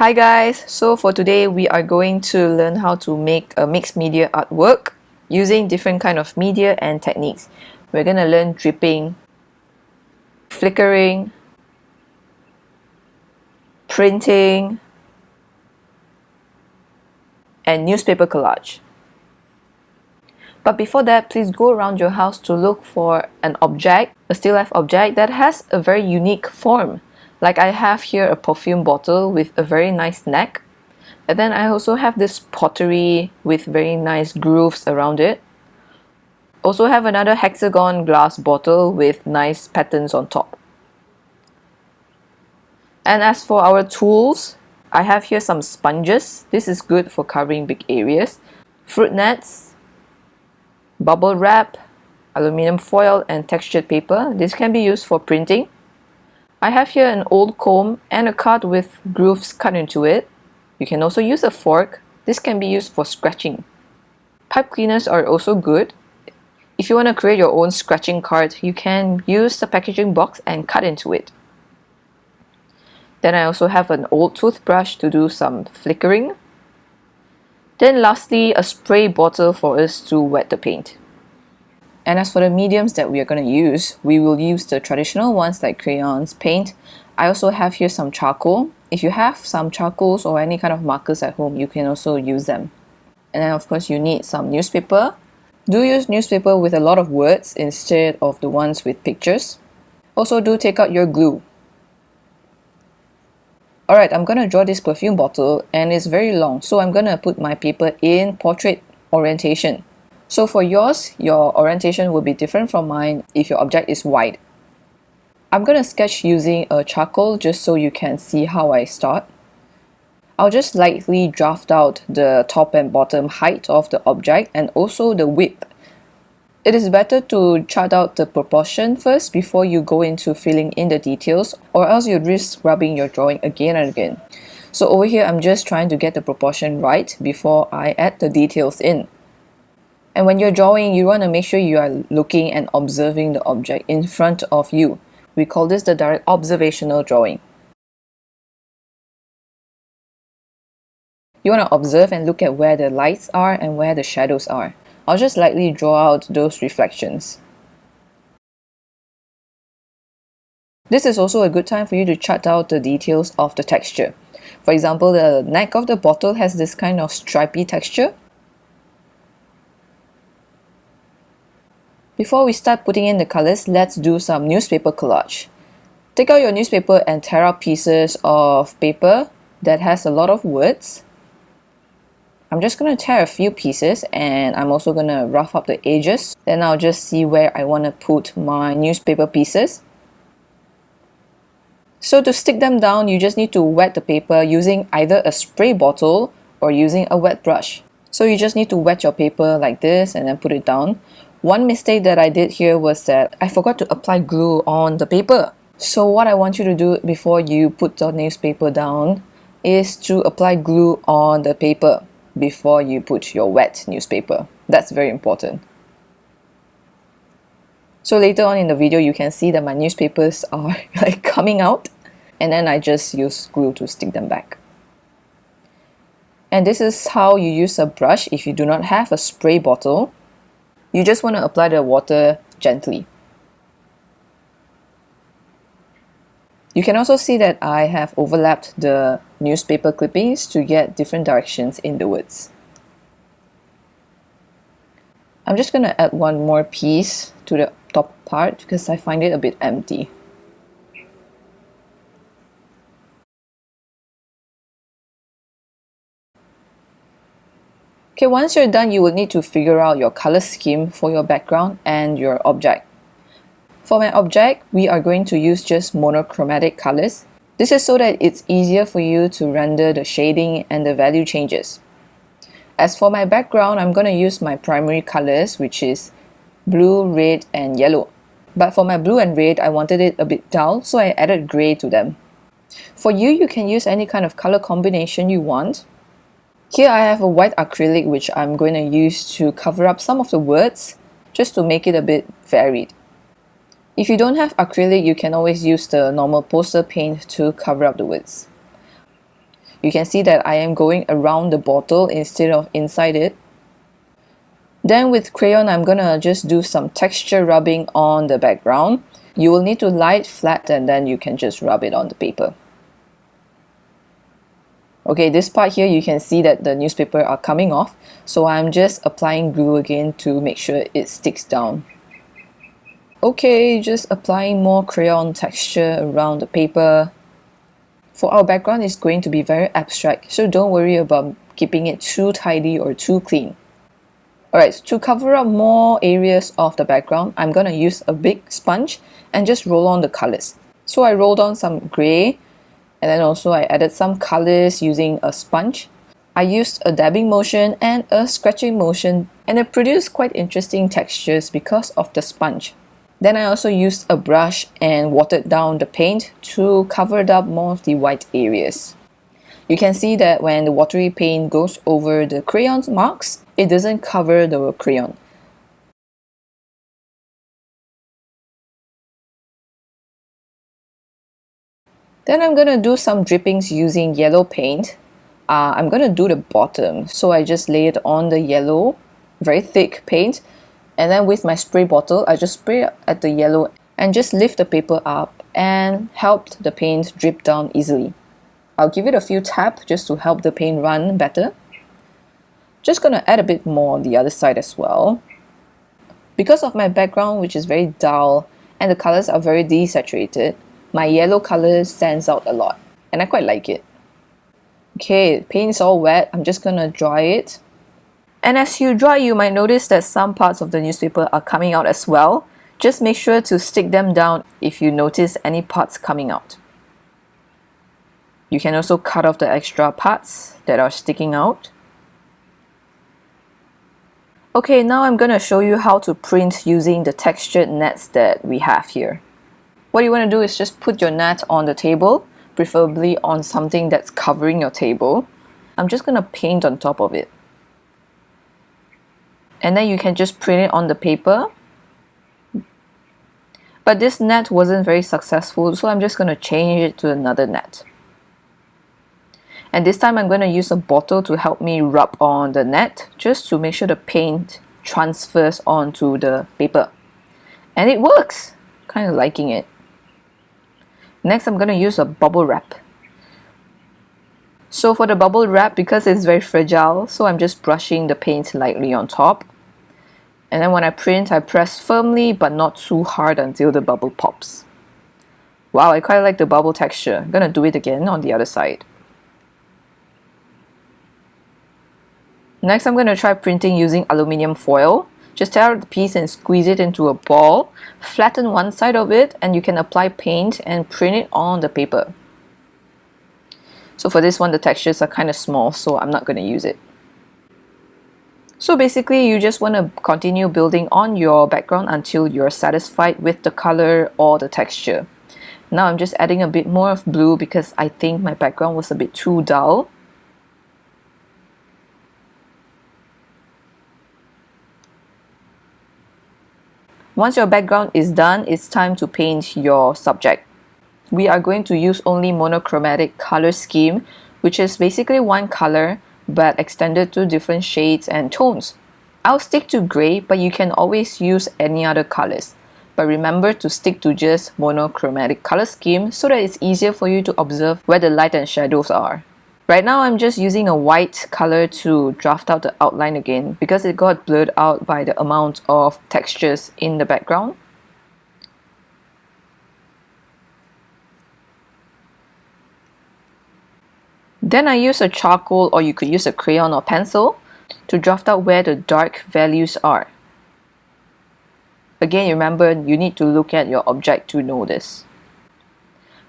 Hi guys, so for today we are going to learn how to make a mixed media artwork using different kind of media and techniques. We're going to learn dripping, flickering, printing, and newspaper collage. But before that, please go around your house to look for an object, a still life object that has a very unique form. Like I have here a perfume bottle with a very nice neck. And then I also have this pottery with very nice grooves around it. Also have another hexagon glass bottle with nice patterns on top. And as for our tools, I have here some sponges. This is good for covering big areas. Fruit nets, bubble wrap, aluminum foil, and textured paper. This can be used for printing. I have here an old comb and a card with grooves cut into it. You can also use a fork. This can be used for scratching. Pipe cleaners are also good. If you want to create your own scratching card, you can use the packaging box and cut into it. Then I also have an old toothbrush to do some flickering. Then lastly, a spray bottle for us to wet the paint. And as for the mediums that we are going to use, we will use the traditional ones like crayons, paint. I also have here some charcoal. If you have some charcoals or any kind of markers at home, you can also use them. And then of course you need some newspaper. Do use newspaper with a lot of words instead of the ones with pictures. Also do take out your glue. Alright, I'm going to draw this perfume bottle and it's very long, so I'm going to put my paper in portrait orientation. So for yours, your orientation will be different from mine if your object is wide. I'm going to sketch using a charcoal just so you can see how I start. I'll just lightly draft out the top and bottom height of the object and also the width. It is better to chart out the proportion first before you go into filling in the details, or else you'd risk rubbing your drawing again and again. So over here, I'm just trying to get the proportion right before I add the details in. And when you're drawing, you want to make sure you are looking and observing the object in front of you. We call this the direct observational drawing. You want to observe and look at where the lights are and where the shadows are. I'll just lightly draw out those reflections. This is also a good time for you to chart out the details of the texture. For example, the neck of the bottle has this kind of stripy texture. Before we start putting in the colors, let's do some newspaper collage. Take out your newspaper and tear out pieces of paper that has a lot of words. I'm just going to tear a few pieces and I'm also going to rough up the edges. Then I'll just see where I want to put my newspaper pieces. So to stick them down, you just need to wet the paper using either a spray bottle or using a wet brush. So you just need to wet your paper like this and then put it down. One mistake that I did here was that I forgot to apply glue on the paper. So what I want you to do before you put the newspaper down is to apply glue on the paper before you put your wet newspaper. That's very important. So later on in the video, you can see that my newspapers are like coming out, and then I just use glue to stick them back. And this is how you use a brush if you do not have a spray bottle. You just want to apply the water gently. You can also see that I have overlapped the newspaper clippings to get different directions in the words. I'm just going to add one more piece to the top part because I find it a bit empty. Okay, once you're done, you will need to figure out your color scheme for your background and your object. For my object, we are going to use just monochromatic colors. This is so that it's easier for you to render the shading and the value changes. As for my background, I'm going to use my primary colors, which is blue, red, and yellow. But for my blue and red, I wanted it a bit dull, so I added gray to them. For you, you can use any kind of color combination you want. Here I have a white acrylic which I'm going to use to cover up some of the words, just to make it a bit varied. If you don't have acrylic, you can always use the normal poster paint to cover up the words. You can see that I am going around the bottle instead of inside it. Then with crayon, I'm gonna just do some texture rubbing on the background. You will need to lie it flat and then you can just rub it on the paper. Okay, this part here you can see that the newspaper are coming off, so I'm just applying glue again to make sure it sticks down. Okay, just applying more crayon texture around the paper. For our background, it's going to be very abstract, so don't worry about keeping it too tidy or too clean. Alright, to cover up more areas of the background, I'm gonna use a big sponge and just roll on the colors. So I rolled on some gray, and then also I added some colors using a sponge. I used a dabbing motion and a scratching motion, and it produced quite interesting textures because of the sponge. Then I also used a brush and watered down the paint to cover up more of the white areas. You can see that when the watery paint goes over the crayon marks, it doesn't cover the crayon. Then I'm gonna do some drippings using yellow paint. I'm gonna do the bottom, so I just lay it on the yellow, very thick paint, and then with my spray bottle, I just spray at the yellow and just lift the paper up and helped the paint drip down easily. I'll give it a few taps just to help the paint run better. Just gonna add a bit more on the other side as well. Because of my background, which is very dull and the colors are very desaturated, my yellow color stands out a lot and I quite like it. Okay, paint is all wet. I'm just gonna dry it. And as you dry, you might notice that some parts of the newspaper are coming out as well. Just make sure to stick them down if you notice any parts coming out. You can also cut off the extra parts that are sticking out. Okay, now I'm gonna show you how to print using the textured nets that we have here. What you want to do is just put your net on the table, preferably on something that's covering your table. I'm just gonna paint on top of it. And then you can just print it on the paper. But this net wasn't very successful, so I'm just gonna change it to another net. And this time I'm going to use a bottle to help me rub on the net, just to make sure the paint transfers onto the paper. And it works! Kind of liking it. Next I'm going to use a bubble wrap. So for the bubble wrap, because it's very fragile, so I'm just brushing the paint lightly on top. And then when I print, I press firmly but not too hard until the bubble pops. Wow, I quite like the bubble texture. I'm going to do it again on the other side. Next, I'm going to try printing using aluminium foil. Just tear out the piece and squeeze it into a ball. Flatten one side of it and you can apply paint and print it on the paper. So for this one, the textures are kind of small, so I'm not going to use it. So basically, you just want to continue building on your background until you're satisfied with the color or the texture. Now I'm just adding a bit more of blue because I think my background was a bit too dull. Once your background is done, it's time to paint your subject. We are going to use only monochromatic color scheme, which is basically one color but extended to different shades and tones. I'll stick to gray, but you can always use any other colors. But remember to stick to just monochromatic color scheme so that it's easier for you to observe where the light and shadows are. Right now I'm just using a white color to draft out the outline again because it got blurred out by the amount of textures in the background. Then I use a charcoal, or you could use a crayon or pencil, to draft out where the dark values are. Again, remember you need to look at your object to know this.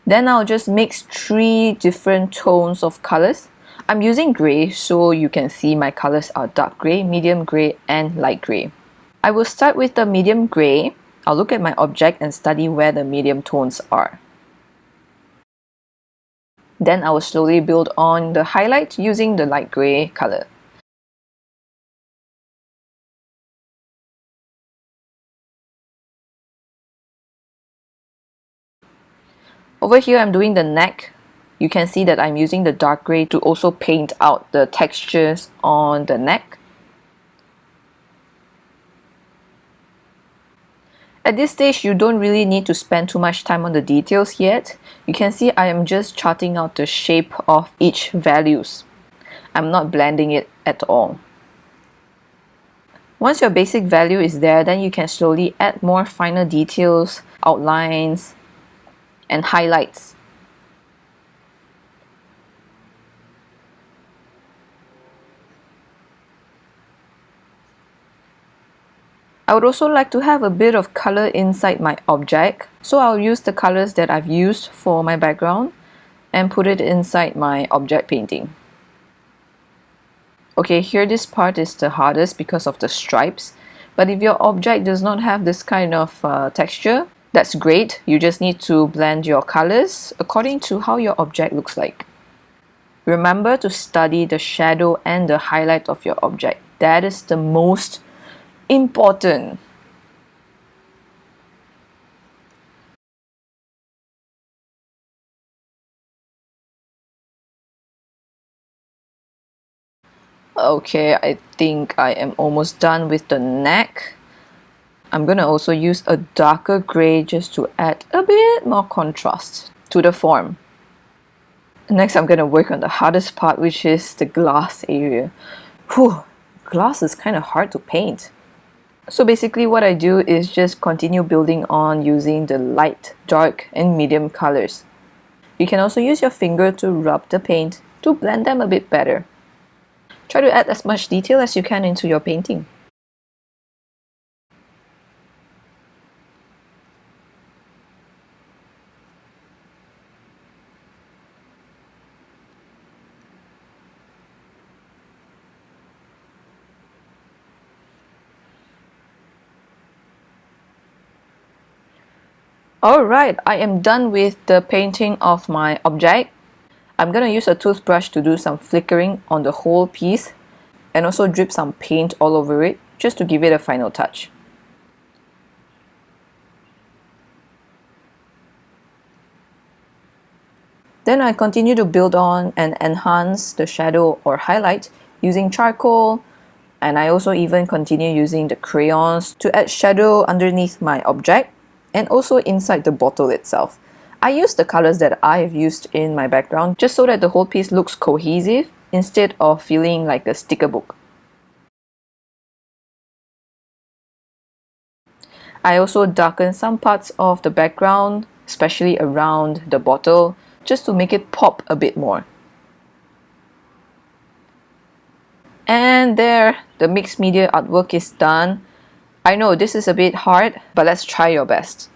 Then I'll just mix 3 different tones of colors. I'm using gray, so you can see my colors are dark gray, medium gray, and light gray. I will start with the medium gray. I'll look at my object and study where the medium tones are. Then I will slowly build on the highlight using the light gray color. Over here I'm doing the neck You can see that I'm using the dark gray to also paint out the textures on the neck. At this stage, you don't really need to spend too much time on the details yet. You can see I am just charting out the shape of each values. I'm not blending it at all. Once your basic value is there, then you can slowly add more finer details, outlines, and highlights. I would also like to have a bit of color inside my object, so I'll use the colors that I've used for my background and put it inside my object painting. Okay, here this part is the hardest because of the stripes, but if your object does not have this kind of texture, that's great. You just need to blend your colors according to how your object looks like. Remember to study the shadow and the highlight of your object. That is the most important. Okay, I think I am almost done with the neck. I'm gonna also use a darker gray just to add a bit more contrast to the form. Next, I'm gonna work on the hardest part, which is the glass area. Whew, glass is kind of hard to paint. So basically what I do is just continue building on using the light, dark, and medium colors. You can also use your finger to rub the paint to blend them a bit better. Try to add as much detail as you can into your painting. Alright, I am done with the painting of my object. I'm gonna use a toothbrush to do some flickering on the whole piece and also drip some paint all over it just to give it a final touch. Then I continue to build on and enhance the shadow or highlight using charcoal, and I also even continue using the crayons to add shadow underneath my object and also inside the bottle itself. I use the colors that I've used in my background just so that the whole piece looks cohesive instead of feeling like a sticker book. I also darken some parts of the background, especially around the bottle, just to make it pop a bit more. And there, the mixed media artwork is done. I know this is a bit hard, but let's try your best.